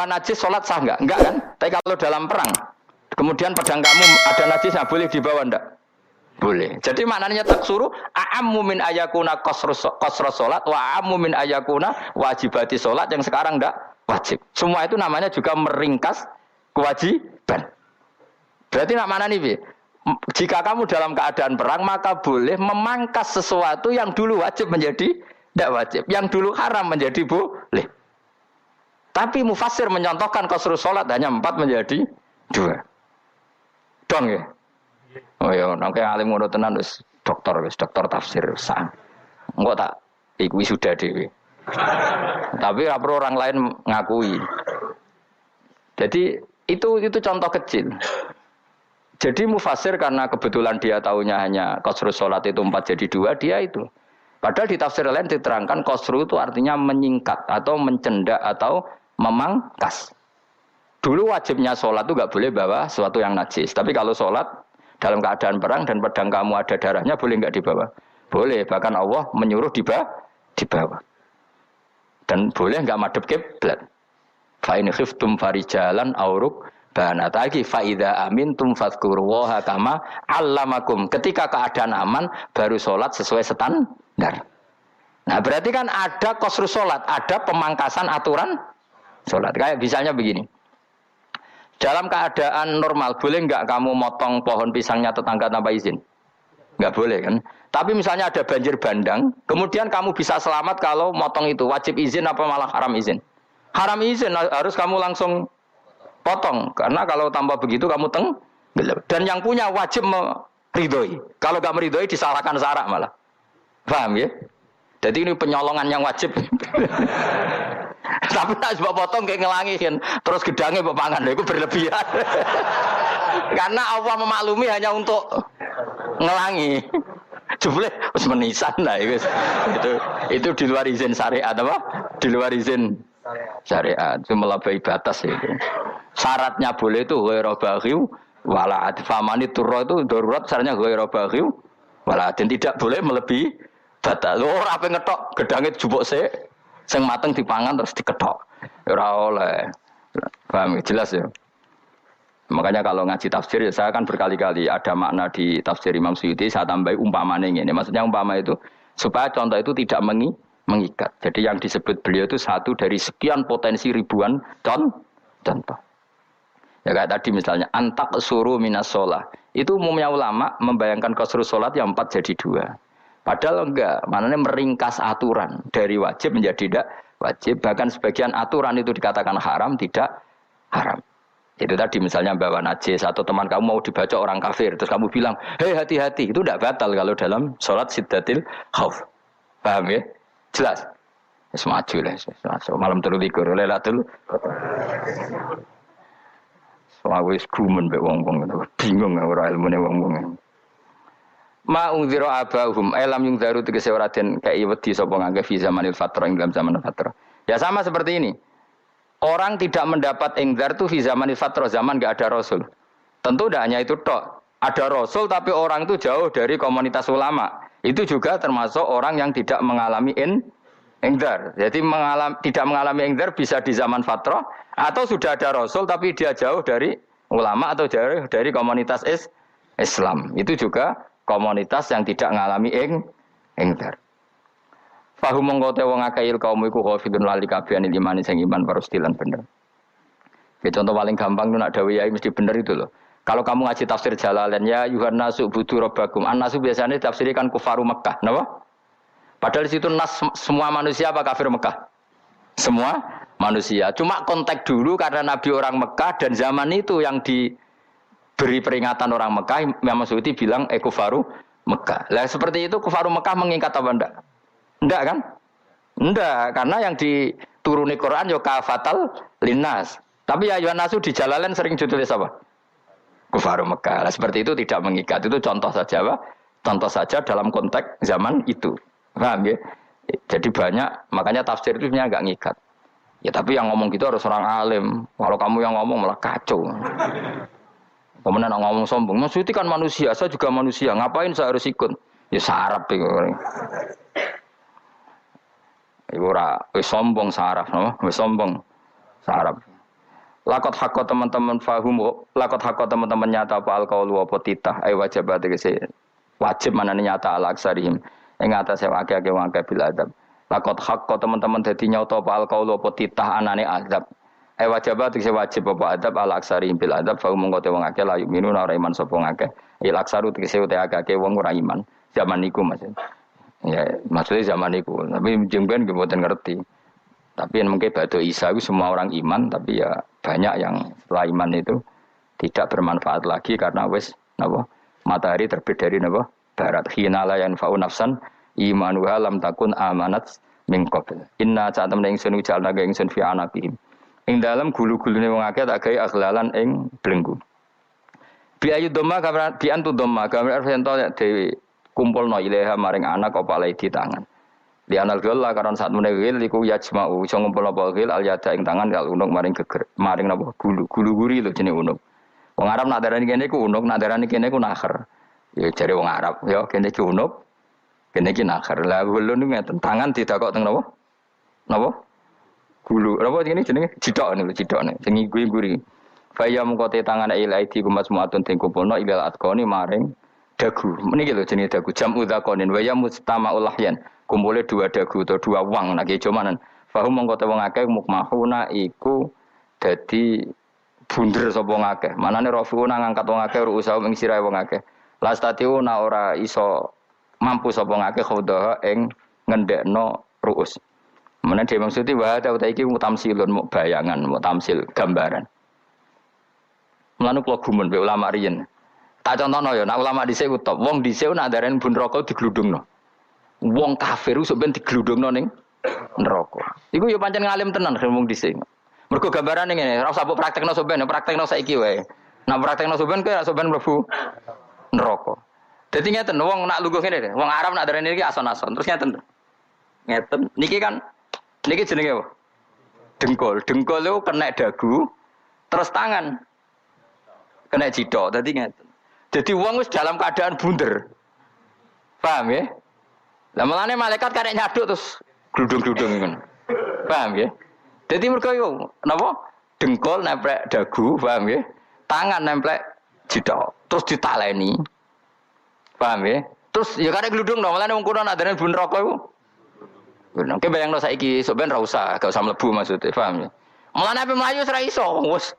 najis sholat sah enggak? Enggak kan? Tapi kalau dalam perang, kemudian pedang kamu ada najisnya, boleh dibawa enggak? Boleh. Jadi maknanya taksuru a'ammu min ayakuna qasrus sholat wa a'ammu min ayakuna wajibati sholat yang sekarang enggak wajib. Semua itu namanya juga meringkas kewajiban. Berarti nak mana nih, jika kamu dalam keadaan perang maka boleh memangkas sesuatu yang dulu wajib menjadi tidak wajib, yang dulu haram menjadi boleh. Tapi mufassir mencontohkan qasrus sholat hanya 4 menjadi 2. Dong ya. Oh ya, nang kaya alim ngono tenan wis dokter tafsir sah. Engko tak iku sudah dhewe. Tapi ora perlu orang lain ngakui. Jadi itu contoh kecil. Jadi mufassir karena kebetulan dia tahunya hanya qasrus sholat itu 4 jadi 2, dia itu. Padahal di tafsir lain diterangkan qasru itu artinya menyingkat atau mencendak atau memangkas. Dulu wajibnya sholat itu nggak boleh bawa sesuatu yang najis. Tapi kalau sholat dalam keadaan perang dan pedang kamu ada darahnya, boleh nggak dibawa? Boleh. Bahkan Allah menyuruh dibawa. Dan boleh nggak madhep kiblat. Fa in khiftum farijalan auruk banataki fa idza amintum fadhkurullaha kama 'allamakum. Ketika keadaan aman baru sholat sesuai standar. Nah, berarti kan ada qasrus sholat, ada pemangkasan aturan sholat. Kayak misalnya begini. Dalam keadaan normal, boleh nggak kamu motong pohon pisangnya tetangga tanpa izin? Nggak boleh kan? Tapi misalnya ada banjir bandang, kemudian kamu bisa selamat kalau motong itu. Wajib izin apa malah haram izin? Haram izin, harus kamu langsung potong. Karena kalau tanpa begitu kamu tenggelam. Dan yang punya wajib meridhoi. Kalau nggak meridhoi disalahkan syarak malah. Paham ya? Jadi ini penyolongan yang wajib. Tapi tak sebab potong kayak ngelangihin, terus gedangnya bepangan, itu berlebihan. Karena Allah memaklumi hanya untuk ngelangi. Jumlah harus menisan lah itu di luar izin syariat apa? Di luar izin syariat, itu melampaui batas itu. Syaratnya boleh itu ghairu baghiw wala adfamani turra itu darurat syaratnya ghairu baghiw wala dan tidak boleh melebihi batas. Ora ape ngetok gedangnya jupuk sik. Sing mateng dipangan terus diketok. Ora oleh. Paham jelas ya. Makanya kalau ngaji tafsir ya saya kan berkali-kali ada makna di tafsir Imam Suyuti saya tambahi umpamanya ini. Maksudnya umpama itu supaya contoh itu tidak mengikat. Jadi yang disebut beliau itu satu dari sekian potensi ribuan contoh. Ya kayak tadi misalnya antak suruh minas sholah. Itu umumnya ulama membayangkan qasrus sholat yang 4 jadi 2. Padahal enggak, maknanya meringkas aturan dari wajib menjadi tidak wajib. Bahkan sebagian aturan itu dikatakan haram, tidak haram. Itu tadi misalnya bawa najis atau teman kamu mau dibaca orang kafir, terus kamu bilang, hei hati-hati, itu tidak batal kalau dalam sholat siddatil khauf. Paham ya? Jelas? Semaju lah, malam terlikur, lelatul. Soalnya gumen be wong-wong, bingung orang ilmu nih wong-wong. Ma ungziro abahum elam yung daru tegese ora den kei wedi sapa ngangge fi zamanil fatrah ing dalam zaman fatrah. Ya sama seperti ini. Orang tidak mendapat ingdar itu fi zamanil fatrah, zaman enggak ada rasul. Tentu tidak hanya itu tok. Ada rasul tapi orang itu jauh dari komunitas ulama. Itu juga termasuk orang yang tidak mengalami ingdar. Jadi tidak mengalami ingdar bisa di zaman fatrah atau sudah ada rasul tapi dia jauh dari ulama atau jauh dari komunitas Islam. Itu juga komunitas yang tidak mengalami ingdar. Fahum mongko te wong akeh kaum iku khafidun lali kabehane iman sing iman parustilan bener. Ya contoh paling gampang itu nak dawuh yai mesti bener itu loh. Kalau kamu ngaji tafsir Jalalain ya Yuhannasu budu rabbakum. An-nasu biasanya tafsirkan kufaru Mekah, napa? Padahal di situ nas semua manusia apa kafir Mekah? Semua manusia. Cuma konteks dulu karena Nabi orang Mekah dan zaman itu yang beri peringatan orang Mekah, Imam Suyuti bilang kufaru Mekah. Lah seperti itu kufaru Mekah mengikat apa enggak? Enggak kan? Enggak, karena yang dituruni Quran yo kafatal linnas. Tapi ya Yuhannasu di Jalalain sering ditulis apa? Kufaru Mekah. Lah seperti itu tidak mengikat. Itu contoh saja, Pak. Contoh saja dalam konteks zaman itu. Paham ya? Jadi banyak, makanya tafsir itu sebenarnya enggak ngikat. Ya tapi yang ngomong gitu harus orang alim. Kalau kamu yang ngomong malah kacau. Kemudian ngomong sombong, Mas Suti kan manusia, saya juga manusia, ngapain saya harus ikut? Ya sarap itu. Ibu ora, wis sombong sarap, no? Wis sombong sarap. Lakot hakko teman-teman fahum, lakot hakko teman-teman nyata apa alqaulu apa titah, ay wajibat wajib mana nyata ala aksarihim. Ing atase akeh-akeh wong akeh bil adab. Lakot hakko teman-teman dadi nyata apa alqaulu apa titah anane azab. Ay wajibat wajib apa adab ala aksarihim bil adab, fahum mongko te wong akeh la yu'minun ora iman sapa akeh. Il aksaru tegese akeh wong ora iman. Zaman niku Mas. Ya, maksudnya zaman niku. Tapi jengben nggih mboten ngerti. Tapi yang mungkin Ba'da Isa itu semua orang iman, tapi ya banyak yang setelah iman itu tidak bermanfaat lagi karena wis napa matahari terbit dari napa barat. Hina la yanfa'u nafsan imanuha lam takun amanat min qabl. Inna sa'atam ingsun ujalna ga ingsun fi anaqihim. Ing dalem gulu-gulune wong akeh tak gawe aghlalan ing blenggu. Bi ayu dhamma kamran bi antu dhamma kamran arfento dewe kumpulno ilaha maring anak apa lai di tangan. Di anal gila karena saat menegil iku yajma'u iso ngumpul apa gil al yada ing tangan kal unuk maring geger maring napa gulu guri lho jenenge unuk. Wong Arab nak darani kene iku unuk, nak darani kene iku nakher. Ya jare wong Arab ya kene iki unuk, kene iki nakher. Lah gulu niku ngeten tangan didakok teng napa? Napa? Gulu. Napa jenenge jidok niku jidokne sing guri. Fa ya mung kote tangan ilaidi kumas muatun ting kumpulno ilal atqoni maring dagu. Meniki lho jenenge dagu jam udzakonin wa ya mustama'ul lahyan. Kumpulnya dua dagu atau dua wang nak kejomanan. Fahum mongko te wong akeh mukmahuna iku dadi bunder sapa wong akeh. Manane rafiuna ngangkat wong akeh ruusa ing sirahe wong akeh. Lastatiuna ora iso mampu sapa wong akeh khodaha ing ngendekno ruus. Menane dhewe maksudi wa ta iki mutamsilun muk bayangan, muk tamsil gambaran. Mulane kula gumun be ulama riyen. Tak contohno ya, nak ulama dhisik utop. Wong dhisik nak darani bun neraka digludungno. Wong kafir sok ben digludungno ning neraka. Iku ya pancen ngalim tenan wong dhisik. Mergo gambarane ngene, ora usah mbok praktekno sok ben, praktekno saiki wae. Nak praktekno sok ben kok sok ben mlebu neraka. Dadi ngeten wong nak lungguh ngene, wong Arab nak darani iki ason-ason. Terus ngeten. Ngeten. Niki jenenge apa? Dengkul. Dengkul itu kena dagu, terus tangan kena jidok. Dadi ngeten. Jadi wong wis dalam keadaan bunder. Paham ya? Lah mulane malaikat karek nyaduk terus gludung-gludung ngono. Paham ya? Dadi mergo yo napa? Dengkul nempel dagu, paham ya? Tangan nempel jidok, terus ditaleni. Paham ya? Terus ya karek gludung dong, mulane wong kuno nak darane bun neraka iku. Ngono, ki bayangno saiki sok ben ra usah, gak usah mlebu maksudnya, paham ya? Mulane ape mlayu ora iso, wis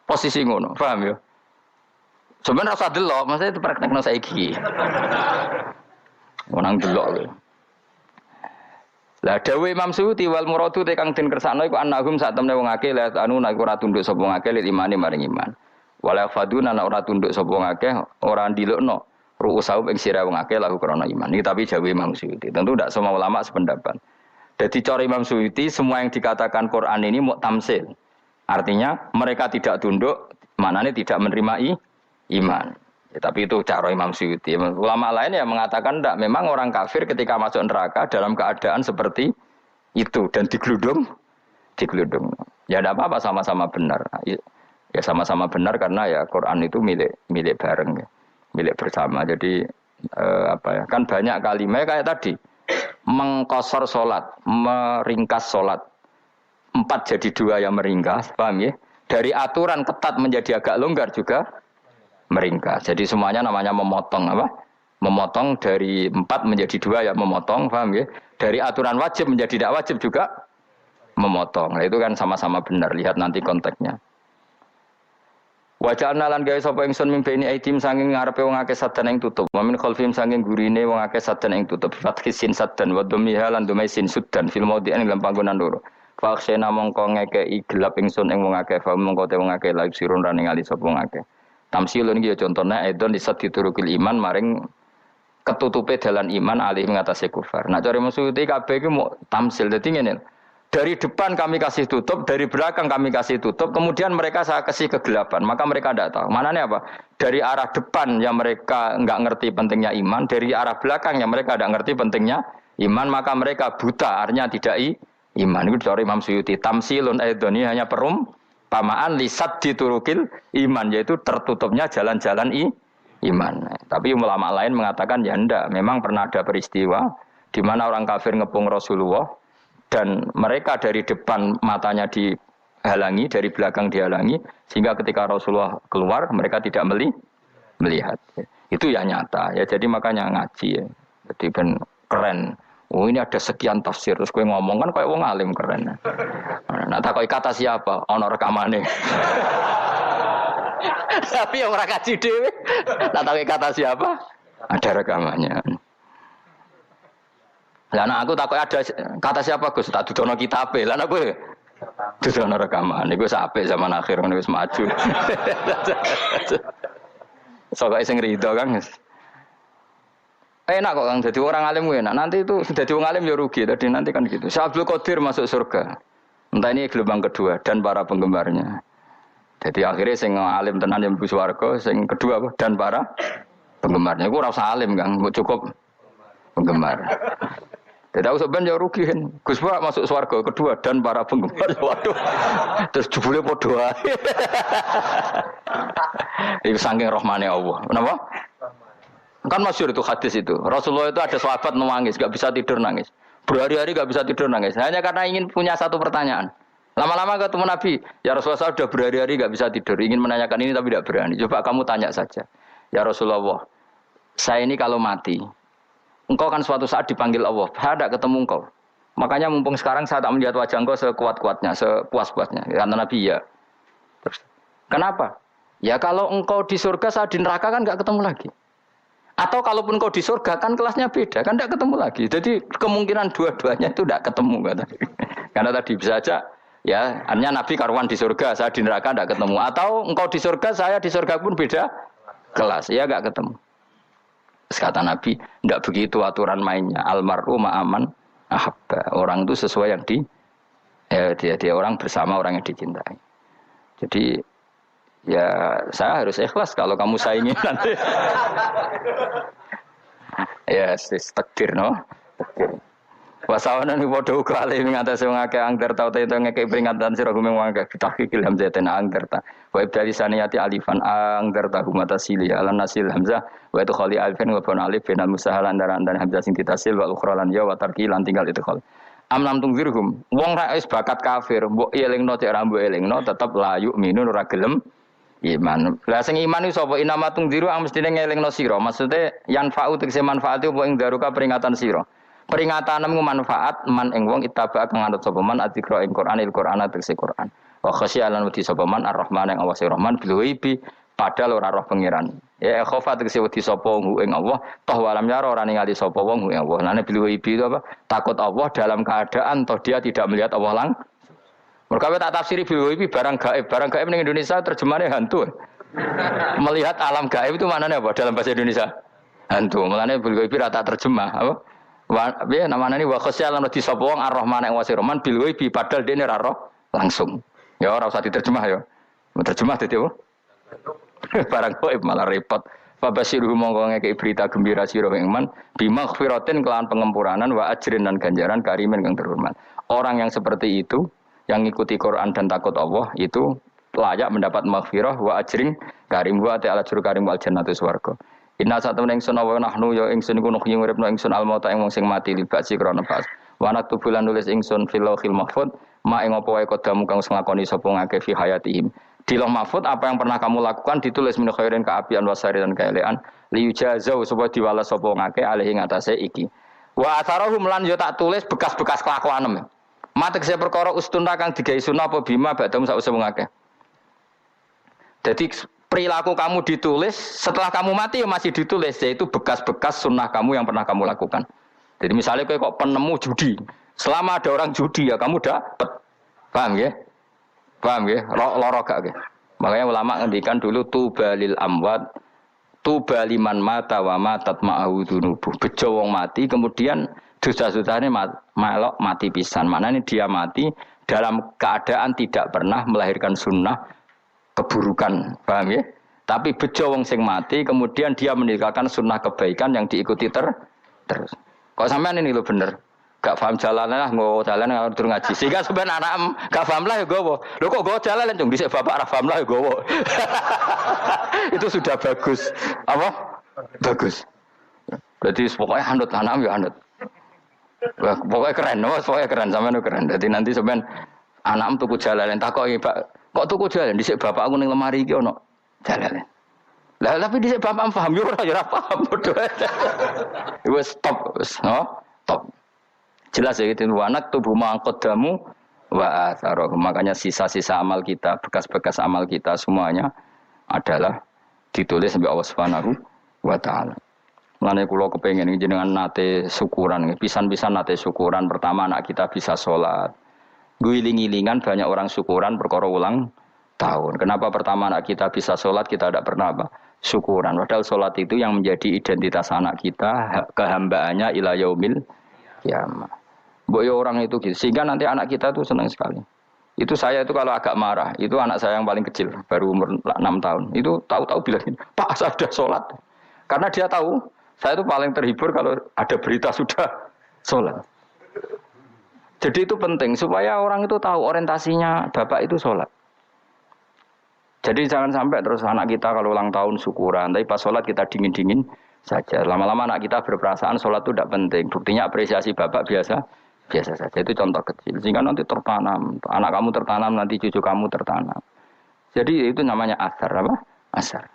posisi ngono, paham ya? Sebenarnya rasa delok, maksudnya itu praktekno saiki. Menang delok lho. Lah dawuh Imam Suyuti wal muradu te kang den kersakno iku annahum sak temne wong akeh la anu nek ora tunduk sapa wong akeh lil imani maring iman. Wala faduna nek ora tunduk sapa wong akeh ora ndilukno ru'usau ing sira wong akeh lahu krana iman. Iki tapi dawuh Imam Suyuti. Tentu tidak semua ulama sependapat. Jadi cara Imam Suyuti semua yang dikatakan Quran ini mau tamsil. Artinya mereka tidak tunduk, maknanya tidak menerima iman. Ya, tapi itu cara Imam Suyuti. Ulama lain yang mengatakan tidak. Memang orang kafir ketika masuk neraka dalam keadaan seperti itu dan digeludung. Ya tidak apa-apa sama-sama benar. Ya sama-sama benar karena ya Quran itu milik bareng, ya. Milik bersama. Jadi kan banyak kalimat kayak tadi mengkosor solat, meringkas solat. 4 jadi 2 yang meringkas, paham ya? Dari aturan ketat menjadi agak longgar juga meringkas. Jadi semuanya namanya memotong apa? Memotong dari 4 menjadi 2 ya memotong, paham ya? Dari aturan wajib menjadi tidak wajib juga memotong. Nah, itu kan sama-sama benar. Lihat nanti konteksnya. Waja'alna lan gawe sapa ingsun mimpeni aitim saking ngarepe wong akeh sadan ing tutup. Wa min khalfihim saking gurine wong akeh sadan ing tutup. Fathisin sadan wa dhammiha lan dumaisin sudan fil maudhi'an ing panggonan loro. Fa akhsena mongko ngekeki gelap ingsun ing wong akeh fa mongko te wong akeh laik sirun rane ngali sapa wong akeh. Tamsilun iki ya contone aidon disat diturukil iman maring ketutupe dalan iman alih ngatasé kufar. Nak cari maksudé kabeh iki mau tamsil. Dadi ngene. Dari depan kami kasih tutup, dari belakang kami kasih tutup, kemudian mereka saya kasih kegelapan. Maka mereka tidak tahu. Mananya apa? Dari arah depan yang mereka enggak ngerti pentingnya iman, dari arah belakang yang mereka tidak ngerti pentingnya iman, maka mereka buta, artinya tidak iman. Itu dari Imam Suyuti. Tamsilun aidoni hanya perumpamaan lisat diturukil iman, yaitu tertutupnya jalan-jalan iman. Tapi ulama lain mengatakan ya enggak. Memang pernah ada peristiwa di mana orang kafir ngepung Rasulullah, dan mereka dari depan matanya dihalangi, dari belakang dihalangi, sehingga ketika Rasulullah keluar mereka tidak melihat. Itu ya nyata ya. Jadi makanya ngaji ya. Jadi ben keren. Oh ini ada sekian tafsir terus gue ngomong kan kayak wong alim keren. Nah tak kata siapa? Ono rekamane. Tapi yang ora kaji dhewe. Nah tak kata siapa? Ada rekamannya. Lah anak aku takut ada kata siapa Gus? Tak dudono kitabe. Lah aku dudono rekaman. Iku sampai zaman akhir wis maju. Soale sing rido Kang. Enak kok Kang jadi orang alim enak. Nanti itu jadi orang alim ya rugi. Tadi nanti kan gitu. Syekh Abdul Qadir masuk surga. Entah ini gelombang kedua dan para penggemarnya. Jadi akhirnya sing alim tenan yang mlebu swarga, sing kedua apa? Dan para penggemarnya. Iku ora usah alim Kang, cukup penggemar. Jadi aku sebenarnya rugi kan. Gus Pak masuk swarga kedua dan para penggemar. Waduh. Terus jebule padha ae. Iku saking rahmane Allah. Kenapa? Kan masyhur itu hadis itu. Rasulullah itu ada sahabat nangis, enggak bisa tidur nangis. Berhari-hari enggak bisa tidur nangis. Hanya karena ingin punya satu pertanyaan. Lama-lama ketemu Nabi, ya Rasulullah sudah berhari-hari enggak bisa tidur, ingin menanyakan ini tapi tidak berani. Coba kamu tanya saja. Ya Rasulullah, saya ini kalau mati, engkau kan suatu saat dipanggil Allah, saya tidak ketemu engkau. Makanya mumpung sekarang saya tak melihat wajah engkau sekuat-kuatnya, sepuas-puasnya. Karena Nabi ya. Terus, kenapa? Ya kalau engkau di surga, saya di neraka kan enggak ketemu lagi. Atau kalaupun engkau di surga kan kelasnya beda, kan enggak ketemu lagi. Jadi kemungkinan dua-duanya itu enggak ketemu. Karena tadi bisa saja, ya artinya Nabi karuan di surga, saya di neraka enggak ketemu. Atau engkau di surga, saya di surga pun beda kelas, ya enggak ketemu. Terus kata Nabi, enggak begitu aturan mainnya. Almaru ma'aman ahabba. Orang itu sesuai yang dia orang bersama orang yang dicintai. Jadi ya saya harus ikhlas kalau kamu saingi nanti. Ya, takdir no. Wasawana ni padha uga ale ngatasi wong akeh angger tau te ngekek peringatan sira gumeng wong akeh tahqiqil hamzatin angger ta. Wa ibdali saniyati alifan angger ta humata sili ala nasil hamzah wa itu khali alifan wa ban alif bin al-musahal andaran dan hamzah sing ditasil wa ukhra lan ya wa tarki lan tinggal itu khali. Am lam tungzirhum wong ra wis bakat kafir mbok elingno cek ra mbok elingno tetep layu minun ora gelem iman. Lah sing iman iku sapa inama tungziru ang mestine ngelingno sira. Maksude yan fa'u tegese manfaat apa ing daruka peringatan sira. Peringatanmu manfaat man ing wong ittaba kang anut sapa man adzikra ing Qur'anil Qur'an tegese Qur'an. Wa khasyialan wedi sapa man ar-rahman ing awase rahman bil ghaibi padahal ora roh pangeran. Ya khofa tegese wedi sapa ing Allah toh walam yara ora ningali sapa wong ing Allah. Lane bil ghaibi itu apa? Takut Allah dalam keadaan toh dia tidak melihat Allah langsung. Mereka tak tafsiri bil ghaibi barang gaib. Barang gaib ning Indonesia terjemahannya hantu. Melihat alam gaib itu maknanya apa dalam bahasa Indonesia? Hantu. Mulane bil ghaibi ra tak terjemah apa? Ya namanya ini wa khasyalan di sapa wong ar-rahman ing wasi rahman bil ghaibi padahal dene ra roh langsung. Ya ora usah diterjemah ya. Terjemah dadi apa? Barang gaib malah repot. Fabasiruhu mongko ngekeki berita gembira sira ing man bimaghfiratin kelawan pengemuranan wa ajrin dan ganjaran karimin kang terhormat. Orang yang seperti itu yang ngikuti Quran dan takut Allah itu layak mendapat maghfirah wa ajrin karim wa ta'ala jur karim wal jannatu swarga. Inna satuna ingsun wa nahnu ya ingsun iku nuhyi uripna ingsun almauta ing wong sing mati libasi krana pas. Wa naktubulan nulis ingsun fil lauhil mahfuz ma ing apa wae kodamu kang nglakoni sapa ngake fi hayatihim. Di lauh mahfuz apa yang pernah kamu lakukan ditulis min khairin kaapian wasari dan kaelean liyujazau supaya diwales sapa ngake alih ing atase iki. Wa atharahum lan yo tak tulis bekas-bekas kelakuanem. Matek saya perkara ustuna kang digawe sunah apa bima badam sause wong akeh. Jadi perilaku kamu ditulis setelah kamu mati ya masih ditulis yaitu bekas-bekas sunnah kamu yang pernah kamu lakukan. Jadi misalnya kok penemu judi, selama ada orang judi ya kamu dapat. Paham ya? Paham ya? Loro gak ya? Makanya ulama ngendikan dulu tubalil amwat tubaliman mata wa matat ma'ahu dunubuh. Bejo wong mati kemudian dosa-dosane melok mati pisan. Maknanya dia mati dalam keadaan tidak pernah melahirkan sunnah keburukan, paham ya? Tapi bejo wong sing mati kemudian dia meninggalkan sunnah kebaikan yang diikuti terus. Kok sampean ini lho bener. Gak paham jalannya lah, nggo jalan ngatur ngaji. Sehingga sebenarnya anak gak paham lah ya gowo. Lho kok nggo jalan cung dhisik bapak ra paham lah ya gowo. Itu sudah bagus. Apa? Bagus. Berarti pokoknya anut anak ya anut. Wah, pokoknya keren, pokoknya keren sampean keren. Jadi nanti sampean Anakmu tuku jalalen takoki, Pak, kok tuku jalalen dhisik bapakku ning lemari iki ono jalalen. Lah tapi dhisik bapakmu paham yo ora paham bodoh. Wis stop, wis no, stop. Jelas ya itu anak tubuh mangkodamu wa atharoh. Makanya sisa-sisa amal kita, bekas-bekas amal kita semuanya adalah ditulis sampai Allah Subhanahu wa taala. Mulane kula kepengin jenengan nate syukuran, pisan-pisan nate syukuran. Pertama anak kita bisa sholat. Guling-gilingan banyak orang syukuran perkara ulang tahun. Kenapa pertama anak kita bisa sholat, kita tidak pernah apa? Syukuran. Padahal sholat itu yang menjadi identitas anak kita, kehambaannya ila yaumil kiamah. Boyo orang itu gitu. Sehingga nanti anak kita itu senang sekali. Itu saya itu kalau agak marah, itu anak saya yang paling kecil, baru umur 6 tahun. Itu tahu-tahu bilang, Pak saya sudah sholat. Karena dia tahu, saya itu paling terhibur kalau ada berita sudah sholat. Jadi itu penting supaya orang itu tahu orientasinya bapak itu sholat. Jadi jangan sampai terus anak kita kalau ulang tahun syukuran, tapi pas sholat kita dingin-dingin saja. Lama-lama anak kita berperasaan sholat itu tidak penting. Buktinya apresiasi bapak biasa saja. Itu contoh kecil. Sehingga nanti tertanam, anak kamu tertanam, nanti cucu kamu tertanam. Jadi itu namanya asar apa? Asar.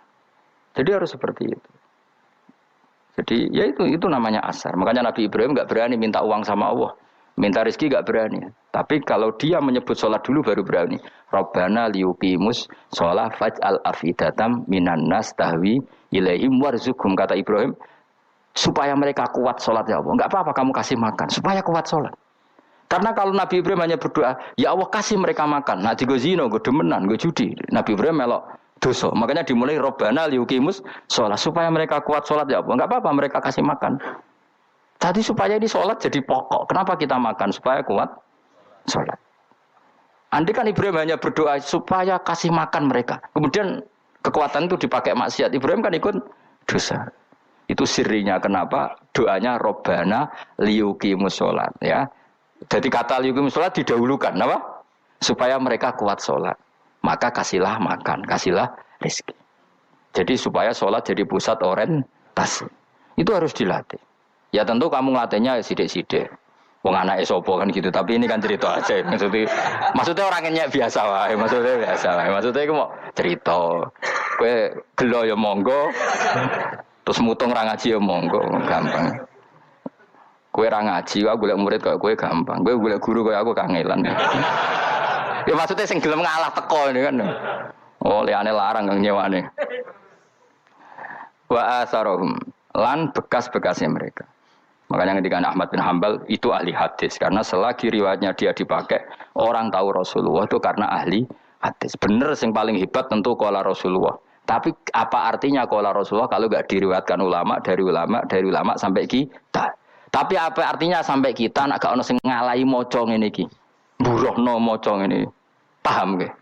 Jadi harus seperti itu. Jadi ya itu namanya asar. Makanya Nabi Ibrahim nggak berani minta uang sama Allah. Minta rezeki gak berani. Tapi kalau dia menyebut sholat dulu baru berani. Rabbana liyuqimus sholat faj'al afidatam minan nas tahwi ilaihim warzuqhum. Kata Ibrahim, supaya mereka kuat sholat ya Allah. Enggak apa-apa kamu kasih makan. Supaya kuat sholat. Karena kalau Nabi Ibrahim hanya berdoa, ya Allah kasih mereka makan. Nah gue zino, gue demenan, gue judi. Nabi Ibrahim melok dosa. Makanya dimulai Rabbana liyuqimus sholat. Supaya mereka kuat sholat ya Allah. Enggak apa-apa mereka kasih makan. Tadi supaya ini sholat jadi pokok. Kenapa kita makan? Supaya kuat sholat. Andai kan Ibrahim hanya berdoa supaya kasih makan mereka. Kemudian kekuatan itu dipakai maksiat. Ibrahim kan ikut dosa. Itu sirinya kenapa doanya Robbana liyuqimus sholat. Ya. Jadi kata liyuqimus sholat didahulukan. Apa? Supaya mereka kuat sholat. Maka kasihlah makan. Kasihlah rezeki. Jadi supaya sholat jadi pusat orientasi. Itu harus dilatih. Ya tentu kamu ngelatihnya sidik-sidik. Wong anake sapa kan gitu, tapi ini kan cerita aja. Maksudnya orangnya biasa wae, Maksudnya iku mau cerita. Kowe gelo ya monggo. Terus mutung ra ngaji ya monggo, gampang. Kowe ra ngaji, aku golek murid kok kowe gampang. Kowe golek guru kaya aku kangelan. Ya maksudnya sing gelem ngalah teko ini kan. Oh, liyane larang kang nyewane. Wa asarohum lan bekas-bekasnya mereka. Makanya ketika Ahmad bin Hambal itu ahli hadis. Karena selagi riwayatnya dia dipakai, orang tahu Rasulullah itu karena ahli hadis. Benar yang paling hebat tentu qala Rasulullah. Tapi apa artinya qala Rasulullah kalau enggak diriwayatkan ulama dari ulama sampai kita. Tapi apa artinya sampai kita nak gak ono sing ngalahi maca ngene iki. Mburohno maca ngene. Paham nggih?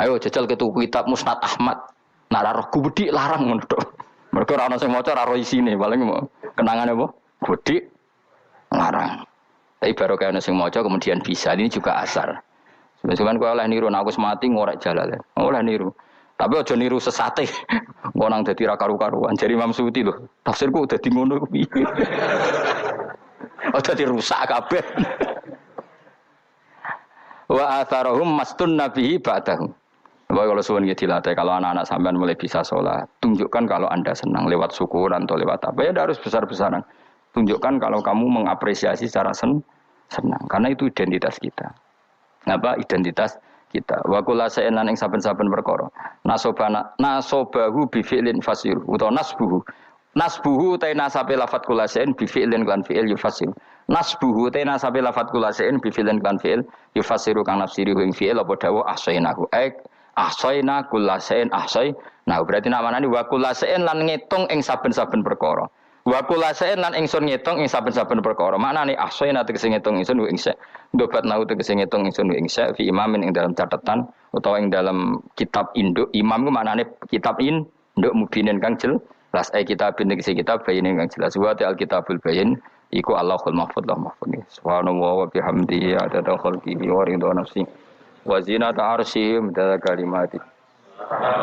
Ayo jajal ketu kitab Musnad Ahmad. Nak ora roh gubedi larang ngono tok. Mereka ora ono sing maca ora roh isine, paling kenangane apa? Gede larang. Tapi baru kayak ono sing maca kemudian bisa. Ini juga asar. Sebenarnya kowe oleh niru nek aku semati ngorek jalale. Oleh niru. Tapi aja niru sesate. Engko nang dadi ra karu-karuan. Jari Imam Suyuti lho. Tafsirku dadi ngono piye. Oh dadi rusak kabeh. Wa atharahum mastun nabihi ba'dahu. Kalau suwun gitu dilatih, kalau anak-anak sampean mulai bisa sholat, tunjukkan kalau anda senang lewat syukuran atau lewat apa ya, harus besar-besaran. Tunjukkan kalau kamu mengapresiasi secara senang, karena itu identitas kita. Apa identitas kita? Wa kula sa'enan ing saben-saben perkara. Nasobahu bi fi'lin fasir utawa nasbuhu ta nasabe lafat kula sa'en bi fi'lin lan fi'il yufasir. Nasbuhu ta nasabe lafat kula sa'en bi fi'lin lan fi'il yufasiru kang nafsiri ing fi'il apa dawuh ahsainahu. Ahsayna kullasain ahsay. Nah berarti namanya wa kullasain lan ngitung ing saben-saben perkara. Wa kullasain lan ingsun ngitung ing saben-saben perkara. Maknane ahsayna tegese ngitung ingsun ing sa. Ndobat nau tegese ngitung ingsun ing sa fi imamin ing dalam catatan utawa ing dalam kitab induk. Imam ku maknane kitab induk mubinin kang jelas. Kitabin tegese kitab bayin kang jelas. Wa al kitabul bayin iku Allahul mahfuz lah mahfuz. Subhanallah wa bihamdihi adada khalqihi wa ridha nafsi. Wa zinata arsyihim dada kalimati.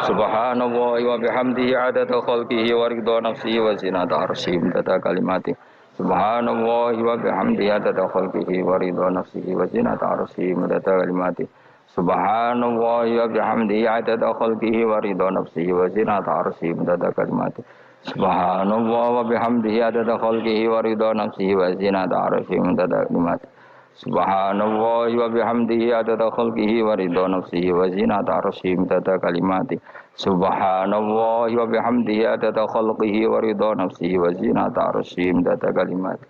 Subhanallah wa bihamdihi adada khalqihi wa ridha nafsihi wa zinata arsyihim dada kalimati. Subhanallah wa bihamdihi adada khalqihi wa ridha nafsihi wa zinata arsyihi madada kalimati. Subhanallah wa bihamdihi adada khalqihi wa ridha nafsihi wa zinata arsyihi madada kalimati. Subhanallah wa bihamdihi adada khalqihi wa ridha nafsihi wa zinata arsyihi madada kalimati. Subhanallah wa bihamdihi adada khalqihi wa ridha nafsihi wa zinata arsyihi madada kalimati. Subhanallah wa bihamdihi adada khalqihi wa ridha nafsihi wa zinata arsyihi madada kalimati.